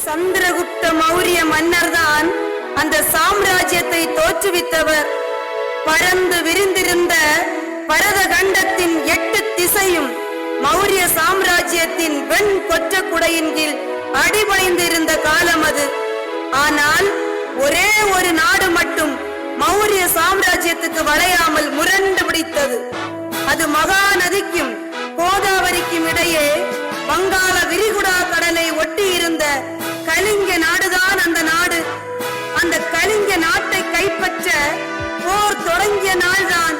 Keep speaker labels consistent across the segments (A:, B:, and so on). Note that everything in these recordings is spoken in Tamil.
A: சந்திரகுப்த மௌரிய மன்னர் தான் அந்த சாம்ராஜ்யத்தை தோற்றுவித்தவர். பறந்து விரிந்திருந்த பரத கண்டத்தின் 8 திசையும் மௌரிய சாம்ராஜ்யத்தின் வெண் கொற்ற குடையின் கீழ் அடிபணிந்திருந்த காலம் அது. ஆனால் ஒரே ஒரு நாடு மட்டும் மௌரிய சாம்ராஜ்யத்துக்கு வளையாமல் முரண்டு பிடித்தது. அது மகாநதிக்கும் கோதாவரிக்கும் இடையே வங்காள விரிகுடா கடலை ஒட்டி இருந்த கலிங்க நாடுதான் அந்த நாடு. அந்த கலிங்க நாட்டை கைப்பற்ற போர் தொடங்கிய நாள்தான்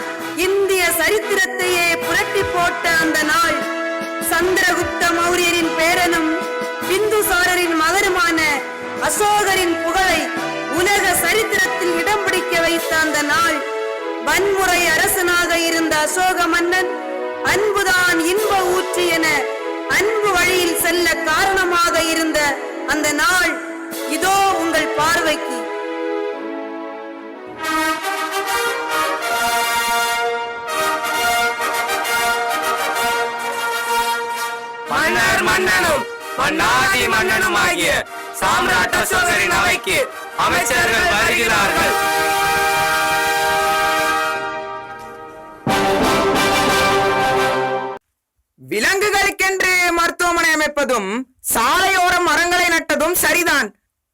A: இந்திய சரித்திரத்தையே புரட்டி போட்ட அந்த நாள். சந்திரகுப்த மௌரியரின் பேரனும் பிந்துசாரரின் மகனுமான அசோகரின் புகழை உலக சரித்திரத்தில் இடம் பிடிக்க வைத்த அந்த நாள். வன்முறை அரசனாக இருந்த அசோக மன்னன் அன்புதான் இன்ப ஊற்று என அன்பு வழியில் செல்ல காரணமாக இருந்த அந்த நாள் இதோ உங்கள் பார்வைக்கு.
B: மன்னர் மன்னனும் மன்னாதி மன்னனும் ஆகிய சாம்ராட் அசோகரின் அவைக்கு அமைச்சர்கள் வருகிறார்கள்.
C: விலங்குகளுக்கென்று மருத்துவமனை அமைப்பதும் சாலையோரம் மரங்களை நட்டதும் சரிதான்.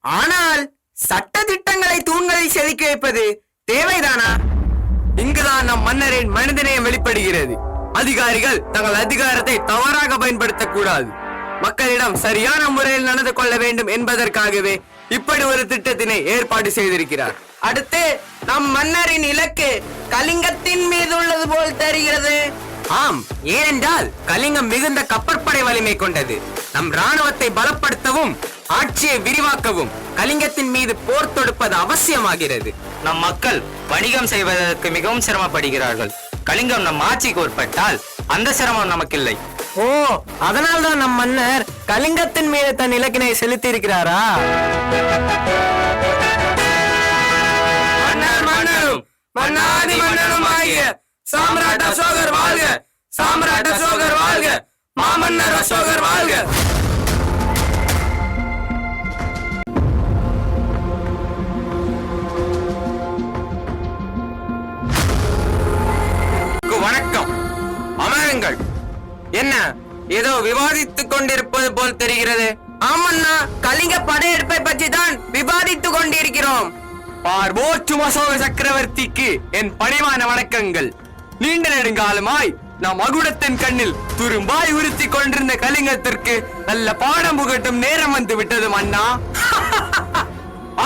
C: ஆனால் சட்ட திட்டங்களை தூண்களில் செதுக்கி வைப்பது தேவைதானா?
B: இங்குதான் நம் மன்னரின் மனிதநேயம் வெளிப்படுகிறது. அதிகாரிகள் தங்கள் அதிகாரத்தை தவறாக பயன்படுத்தக் கூடாது. மக்களிடம் சரியான முறையில் நடந்து கொள்ள வேண்டும் என்பதற்காகவே இப்படி ஒரு திட்டத்தினை ஏற்பாடு செய்திருக்கிறார்.
C: அடுத்து நம் மன்னரின் இலக்கு கலிங்கத்தின் மீது உள்ளது போல் தெரிகிறது.
B: ஆம், ஏனென்றால் கலிங்கம் மிகுந்த கப்பற்படை வலிமை கொண்டது. நம் ராணுவத்தை பலப்படுத்தவும் ஆட்சியை விரிவாக்கவும் கலிங்கத்தின் மீது போர் தொடுப்பது அவசியமாகிறது. நம் மக்கள் வணிகம் செய்வதற்கு மிகவும் சிரமப்படுகிறார்கள். கலிங்கம் நம் ஆட்சிக்கு உட்பட்டால் அந்த சிரமம் நமக்கில்லை.
C: ஓ, அதனால்தான் நம் மன்னர் கலிங்கத்தின் மீது தன் இலக்கினை செலுத்தி இருக்கிறாரா?
B: மன்னர் மன்னரும் மன்னாதி மன்னரும் ஆகிய சாம்ராட் அசோகர் வாழ்க! சாம்ராட் அசோகர் வாழ்க! மாமன்னர் அசோகர் வாழ்க! வணக்கம். அமருங்கள். என்ன ஏதோ விவாதித்துக் கொண்டிருப்பது போல் தெரிகிறது?
C: ஆமண்ணா, கலிங்க படையெடுப்பை பற்றி தான் விவாதித்துக் கொண்டிருக்கிறோம்.
B: பார்வோற்றும் அசோக சக்கரவர்த்திக்கு என் பணிவான வணக்கங்கள். நீண்ட நெடுங்காலமாய் நாம் மகுடத்தின் கண்ணில் துரும்பாய் உறுத்தி கொண்டிருந்த கலிங்கத்திற்கு நல்ல பாடம் புகட்டும் நேரம் வந்து விட்டது மன்னா.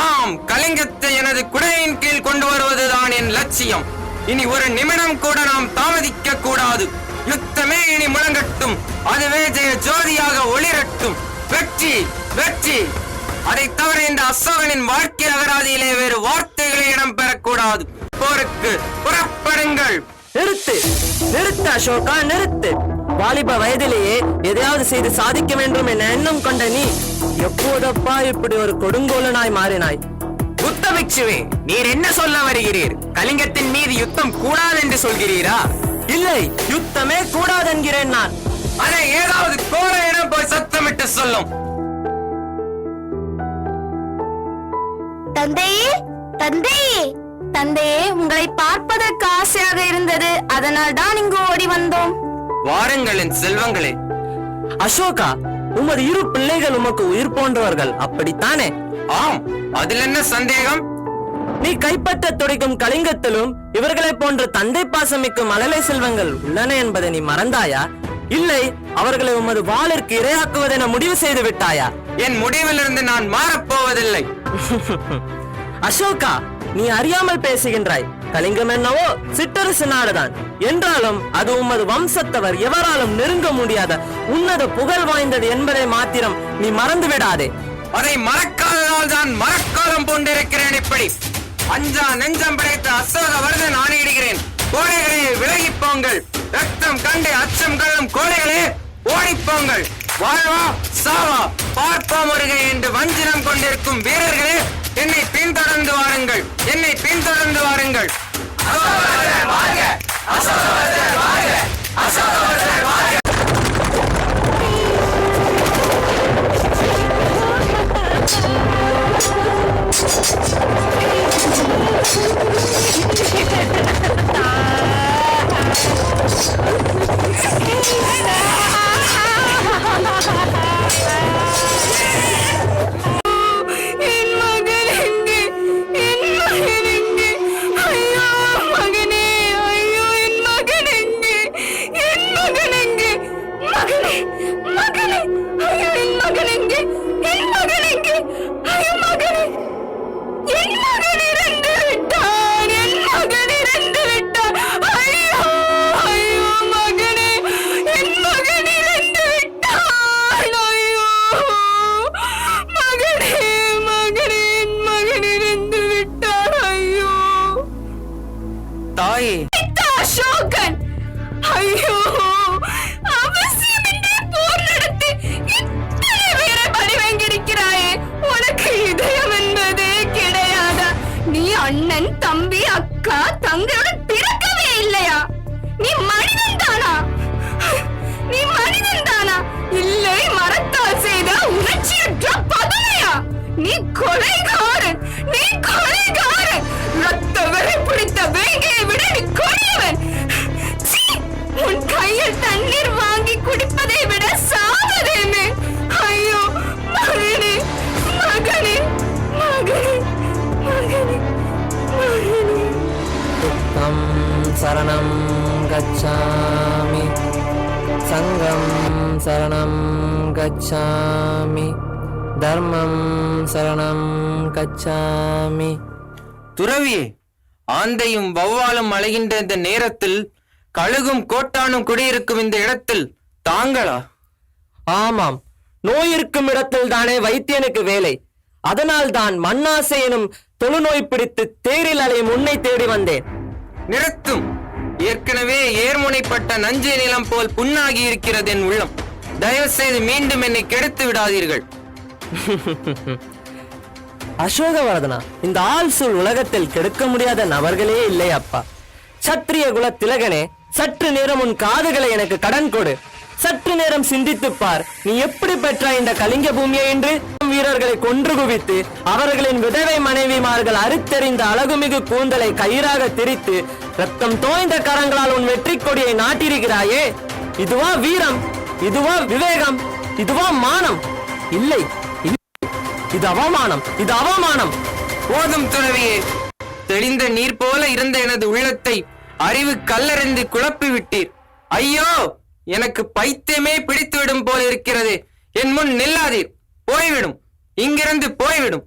B: ஆம், கலிங்கத்தை எனது குடையின் கீழ் கொண்டு வருவதுதான் என் லட்சியம். இனி ஒரு நிமிடம் கூட நாம் தாமதிக்க கூடாது. யுத்தமே இனி முழங்கட்டும். அதுவே ஜெய ஜோதியாக ஒளிரட்டும். வெற்றி வெற்றி! அதை தவிர இந்த அசோகனின் வாழ்க்கை அகராதியிலே வேறு வார்த்தைகளை இடம் பெறக்கூடாது. போருக்கு புறப்படுங்கள்.
C: நிறுத்து நிறுத்து அசோகா, நிறுத்து. வாலிப வயதிலேயே எதையாவது செய்து சாதிக்க வேண்டும் என எண்ணம் கொண்ட நீ எப்போதப்பா இப்படி ஒரு கொடுங்கோலனாய் மாறினாய்?
B: புத்தபிக்ஷுவே, நீர் என்ன சொல்ல வருகிறீர்? கலிங்கத்தின் மீது யுத்தம் கூடாது என்று சொல்கிறீரா?
C: இல்லை, யுத்தமே கூடாது என்கிறேன் நான்.
B: அதை ஏதாவது கோர இடம் போய் சத்தமிட்டு சொல்லும்.
A: தந்தையே, தந்தையே, தந்தையே, உங்களை பார்ப்பதற்கு ஆசையாக இருந்தது. அதனால் தான் இங்கு ஓடி வந்தோம்.
B: வாருங்களின் செல்வங்களே.
C: அசோகா, உமது 2 பிள்ளைகள் உமக்கு உயிர் போன்றவர்கள், அப்படித்தானே?
B: ஆம், அதில் என்ன சந்தேகம்?
C: நீ கைப்பற்ற துடிக்கும் கலிங்கத்திலும் இவர்களை போன்ற தந்தை பாசமிக்கும் மழலை செல்வங்கள் உள்ளன என்பதை நீ மறந்தாயா? இல்லை, அவர்களை உமது வாளிற்கு இரையாக்குவதென முடிவு செய்து விட்டாயா?
B: என் முடிவிலிருந்து நான் மாறப்போவதில்லை.
C: அசோகா, நீ அறியாமல் பேசுகின்றாய். கலிங்கம் என்னவோ சிற்றரசு நாடுதான். என்றாலும் அது உமது வம்சத்தவர் எவராலும் நெருங்க முடியாத உன்னத புகழ் வாய்ந்தது என்பதை மாத்திரம் நீ மறந்து விடாதே.
B: அதை மறக்காததால் தான் மரக்காலம் போன்றிருக்கிறேன். இப்படி அஞ்சா நெஞ்சம் படைத்த அசோக வருதன் ஆணையிடுகிறேன். கோழைகளே, விலகிப்போங்கள். ரத்தம் கண்டு அச்சம் கொள்ளும் கோழைகளே, ஓடிப்போங்கள். வாழ்வா சாவா பார்ப்போம் வருகை என்று வஞ்சினம் கொண்டிருக்கும் வீரர்களே, என்னை பின்தொடர்ந்து வாருங்கள். என்னை பின்தொடர்ந்து வாருங்கள்.
A: நீ கொலைகாரன், நீ கொலைகாரன். ரத்த வெறி பிடித்த வேங்கையை விட நீ கொடியவன். சீ, உன் கையில் தண்ணீர் வாங்கி குடிப்பதை விட சாவதேமே. ஐயோ மகனே, மகனே, மகனே, மகனே, மகனே.
C: துக்கம் சரணம் கச்சாமி, சங்கம் சரணம் கச்சாமி, தர்மம் சரணம் கச்சாமி.
B: துறவியே, ஆந்தையும் வௌவாலும் அலைகின்ற இந்த நேரத்தில் கழுகும் கோட்டானும் குடியிருக்கும் இந்த இடத்தில் தாங்களா?
C: ஆமாம், நோய் இருக்கும் இடத்தில் தானே வைத்தியனுக்கு வேலை. அதனால் தான் மண்ணாசை எனும் தொழுநோய் பிடித்து தேரில் அலையும் உன்னை தேடி வந்தேன்.
B: நிறுத்தும். ஏற்கனவே ஏர்முனைப்பட்ட நஞ்சை நிலம் போல் புண்ணாகி இருக்கிறது என் உள்ளம். தயவு செய்து மீண்டும் என்னை கெடுத்து விடாதீர்கள்.
C: அசோகவர்தனா, இந்த ஆள் சூழ் உலகத்தில் கெடுக்க முடியாத நபர்களே இல்லை அப்பா. சத்திரிய குல திலகனே, சற்று நேரம் உன் காதுகளை எனக்கு கடன் கொடு. சற்று நேரம் சிந்தித்துப் பார். நீ எப்படி பெற்றாய் இந்த கலிங்க பூமியை என்று? வீரர்களை கொன்று குவித்து அவர்களின் விதவை மனைவிமார்கள் அறுத்தெறிந்த அழகுமிகு கூந்தலை கயிறாக திரித்து ரத்தம் தோய்ந்த கரங்களால் உன் வெற்றி கொடியை நாட்டிருக்கிறாயே. இதுவா வீரம்? இதுவா விவேகம்? இதுவா மானம்? இல்லை, இது அவமானம், இது அவமானம்.
B: போதும் துறவியே. தெளிந்த நீர் போல இருந்த எனது உள்ளத்தை அறிவு கல்லறிந்து குழப்பி விட்டீர். ஐயோ, எனக்கு பைத்தியமே பிடித்துவிடும் போல் இருக்கிறது. என் முன் நில்லாதீர். போய்விடும், இங்கிருந்து போய்விடும்.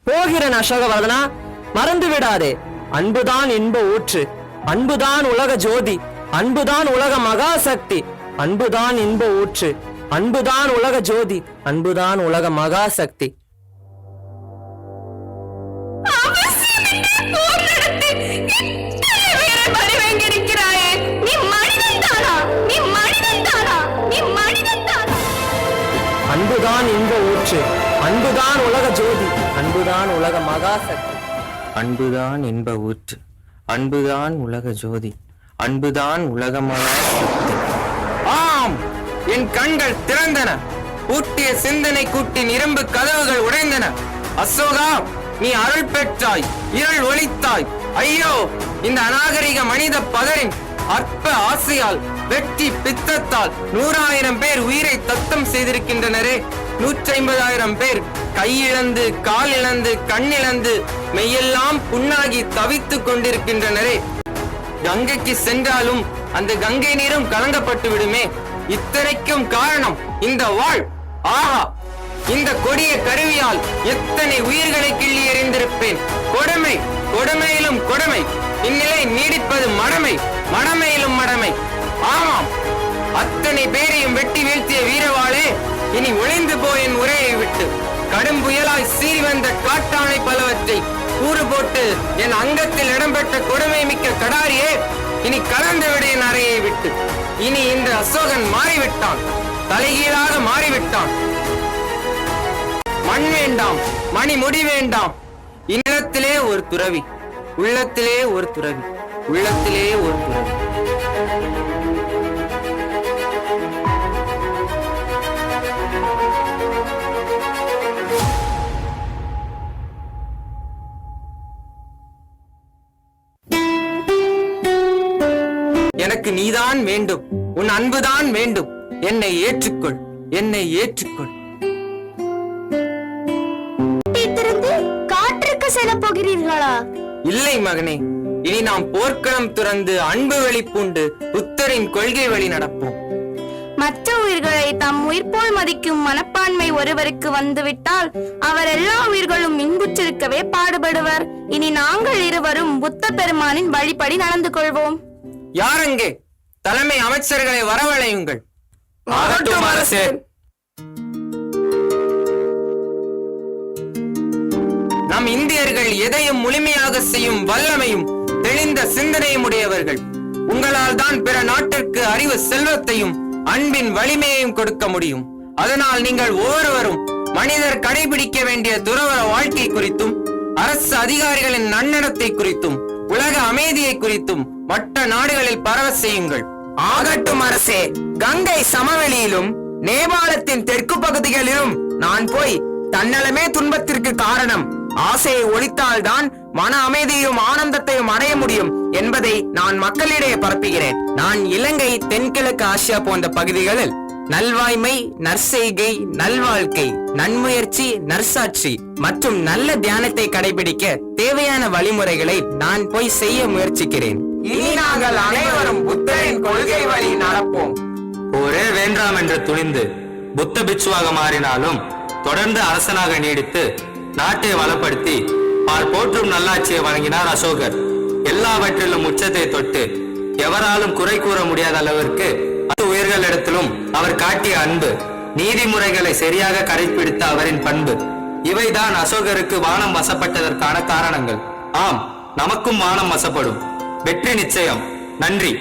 C: போகிறேன் அசோகவர்தனா, மறந்து விடாதே. அன்புதான் இன்ப ஊற்று, அன்புதான் உலக ஜோதி, அன்புதான் உலக மகாசக்தி. அன்புதான் இன்ப ஊற்று, அன்புதான் உலக ஜோதி, அன்புதான் உலக மகாசக்தி. அன்புதான் இன்ப ஊற்று, அன்புதான் உலக ஜோதி, அன்புதான் உலக மகாசக்தி.
B: அன்புதான் இன்ப ஊற்று, அன்புதான் உலக ஜோதி, அன்புதான் உலக மகாசக்தி. ஆம், என் கண்கள் திறந்தன. பூட்டிய சிந்தனை கூட்டின் இரும்பு கதவுகள் உடைந்தன. அசோகா, நீ அருள் பெற்றாய், இருள் ஒளித்தாய். ஐயோ, இந்த அநாகரிக மனித பதரின் அற்ப ஆசையால் வெட்டி பித்தத்தால் 100,000 பேர் உயிரை தத்தம் செய்திருக்கின்றனரே. 150,000 பேர் கையிழந்து, கால் இழந்து, கண்ணிழந்து, மெய்யெல்லாம் புண்ணாகி தவித்துக் கொண்டிருக்கின்றனரே. கங்கைக்கு சென்றாலும் அந்த கங்கை நீரும் கலங்கப்பட்டு விடுமே. இத்தனைக்கும் காரணம் இந்த வாழ். ஆஹா, இந்த கொடிய கருவியால் எத்தனை உயிர்களை கிள்ளி எறிந்திருப்பேன். கொடுமை, கொடுமையிலும் கொடுமை. இந்நிலை நீடிப்பது மடமை, மடமையிலும் மடமை. ஆமாம், அத்தனை பேரையும் வெட்டி வீழ்த்திய வீரவாளே, இனி ஒளிந்து போய் என் உரையை விட்டு. கடும் புயலாய் சீறி வந்த காட்டானை பலவற்றை கூறு போட்டு என் அங்கத்தில் இடம்பெற்ற கொடுமை மிக்க கடாரியே, இனி கலந்து விட என் அறையை விட்டு. இனி இந்த அசோகன் மாறிவிட்டான், தலைகீழாக மாறிவிட்டான். மண் வேண்டாம், மணி முடி வேண்டாம். இந்நிலத்திலே ஒரு துறவி, உள்ளத்திலே ஒரு துறவி, உள்ளத்திலே ஒரு துறவி. எனக்கு நீதான் வேண்டும், உன் அன்புதான் வேண்டும். என்னை ஏற்றுக்கொள், என்னை ஏற்றுக்கொள்.
A: காற்றுக்கு செல்ல போகிறீர்களா?
B: இல்லை மகனே, இனி நாம் போர்க்களம் துறந்து அன்பு வழி பூண்டு புத்தரின் கொள்கை வழி நடப்போம்.
A: மற்ற உயிர்களை தம் உயிர் போல் மதிக்கும் மனப்பான்மை ஒருவருக்கு வந்துவிட்டால் அவர் எல்லா உயிர்களும் இன்புற்றிருக்கவே பாடுபடுவர். இனி நாங்கள் இருவரும் புத்த பெருமானின் வழிபடி நடந்து கொள்வோம்.
B: யாரெங்கே? தலைமை அமைச்சர்களை வரவழையுங்கள். ஆகட்டும் அரசே. நம் இந்தியர்கள் எதையும் முழுமையாக செய்யும் வல்லமையும் தெளிந்த சிந்தனையும் உடையவர்கள். உங்களால் தான் பிற நாட்டிற்கு அறிவு செல்வத்தையும் அன்பின் வலிமையையும் கொடுக்க முடியும். அதனால் நீங்கள் ஒவ்வொருவரும் மனிதர் கடைபிடிக்க வேண்டிய துறவற வாழ்க்கை குறித்தும், அரசு அதிகாரிகளின் நன்னடத்தை குறித்தும், உலக அமைதியை குறித்தும் மற்ற நாடுகளில் பரவ செய்யுங்கள். ஆகட்டும் அரசே. கங்கை சமவெளியிலும் நேபாளத்தின் தெற்கு பகுதிகளிலும் நான் போய் தன்னலமே துன்பத்திற்கு காரணம். ஆசையை ஒழித்தால்தான் மன அமைதியும் ஆனந்தத்தையும் அடைய முடியும் என்பதை நான் மக்களிடையே பரப்புகிறேன். நான் இலங்கை, தென்கிழக்கு ஆசியா போன்ற பகுதிகளில் நல்வாய்மை, நற்செய்கை, நல்வாழ்க்கை, நன்முயற்சி, நற்சாட்சி மற்றும் நல்ல தியானத்தை கடைபிடிக்க தேவையான வழிமுறைகளை நான் போய் செய்ய முயற்சிக்கிறேன். இனி நாங்கள் அனைவரும் புத்தரின் கொள்கை வழி நடப்போம்.
D: ஒரே வேண்டாம் என்று துணிந்து புத்த பிட்சுவாக மாறினாலும் தொடர்ந்து அரசனாக நீடித்து நாட்டை வளப்படுத்தி பால் போற்றும் நல்லாட்சியை வழங்கினார் அசோகர். எல்லாவற்றிலும் உச்சத்தை தொட்டு எவராலும் குறை கூற முடியாத அளவிற்கு உயிர்களிடத்திலும் அவர் காட்டிய அன்பு, நீதிமுறைகளை சரியாக கடைபிடித்த அவரின் பண்பு, இவைதான் அசோகருக்கு வானம் வசப்பட்டதற்கான காரணங்கள். ஆம், நமக்கும் வானம் வசப்படும். வெற்றி நிச்சயம். நன்றி.